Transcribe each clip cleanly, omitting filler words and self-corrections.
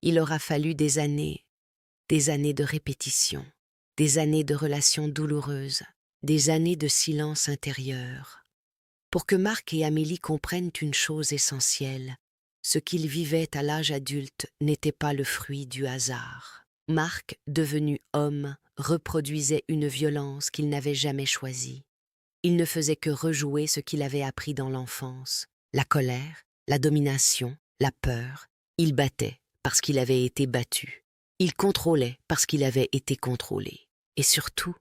Il aura fallu des années de répétition, des années de relations douloureuses, des années de silence intérieur, pour que Marc et Amélie comprennent une chose essentielle. Ce qu'ils vivaient à l'âge adulte n'était pas le fruit du hasard. Marc, devenu homme, reproduisait une violence qu'il n'avait jamais choisie. Il ne faisait que rejouer ce qu'il avait appris dans l'enfance. La colère, la domination, la peur. Il battait parce qu'il avait été battu. Il contrôlait parce qu'il avait été contrôlé. Et surtout,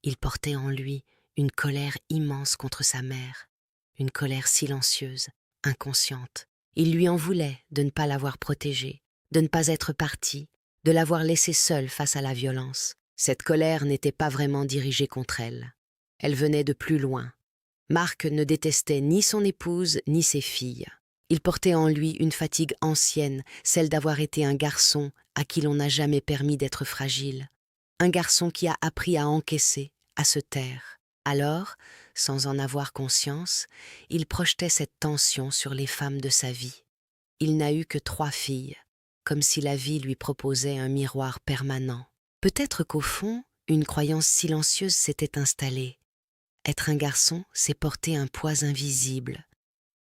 il portait en lui une colère immense contre sa mère, une colère silencieuse, inconsciente. Il lui en voulait de ne pas l'avoir protégée, de ne pas être parti, de l'avoir laissée seule face à la violence. Cette colère n'était pas vraiment dirigée contre elle. Elle venait de plus loin. Marc ne détestait ni son épouse ni ses filles. Il portait en lui une fatigue ancienne, celle d'avoir été un garçon à qui l'on n'a jamais permis d'être fragile. Un garçon qui a appris à encaisser, à se taire. Alors, sans en avoir conscience, il projetait cette tension sur les femmes de sa vie. Il n'a eu que 3 filles, comme si la vie lui proposait un miroir permanent. Peut-être qu'au fond, une croyance silencieuse s'était installée. Être un garçon, c'est porter un poids invisible.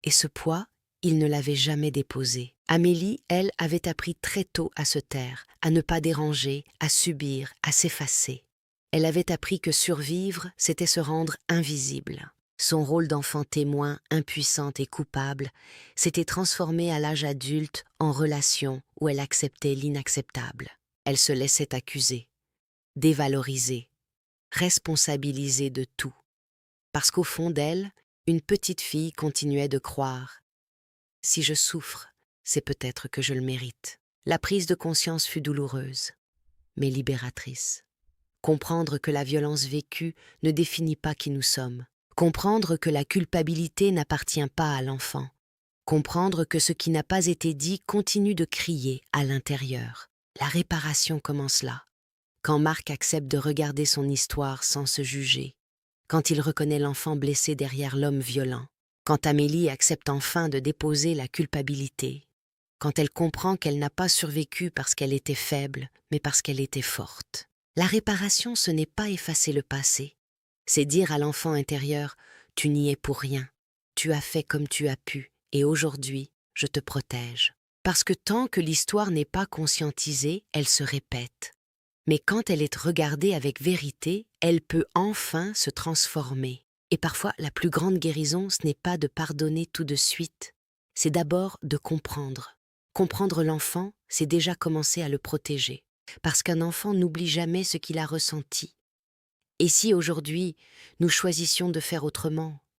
Et ce poids, il ne l'avait jamais déposé. Amélie, elle, avait appris très tôt à se taire, à ne pas déranger, à subir, à s'effacer. Elle avait appris que survivre, c'était se rendre invisible. Son rôle d'enfant témoin, impuissante et coupable, s'était transformé à l'âge adulte en relation où elle acceptait l'inacceptable. Elle se laissait accuser, dévaloriser, responsabiliser de tout. Parce qu'au fond d'elle, une petite fille continuait de croire. Si je souffre, c'est peut-être que je le mérite. La prise de conscience fut douloureuse, mais libératrice. Comprendre que la violence vécue ne définit pas qui nous sommes. Comprendre que la culpabilité n'appartient pas à l'enfant. Comprendre que ce qui n'a pas été dit continue de crier à l'intérieur. La réparation commence là, quand Marc accepte de regarder son histoire sans se juger, quand il reconnaît l'enfant blessé derrière l'homme violent, quand Amélie accepte enfin de déposer la culpabilité, quand elle comprend qu'elle n'a pas survécu parce qu'elle était faible, mais parce qu'elle était forte. La réparation, ce n'est pas effacer le passé, c'est dire à l'enfant intérieur « tu n'y es pour rien, tu as fait comme tu as pu, et aujourd'hui, je te protège ». Parce que tant que l'histoire n'est pas conscientisée, elle se répète. Mais quand elle est regardée avec vérité, elle peut enfin se transformer. Et parfois, la plus grande guérison, ce n'est pas de pardonner tout de suite, c'est d'abord de comprendre. Comprendre l'enfant, c'est déjà commencer à le protéger. Parce qu'un enfant n'oublie jamais ce qu'il a ressenti. Et si aujourd'hui, nous choisissions de faire autrement,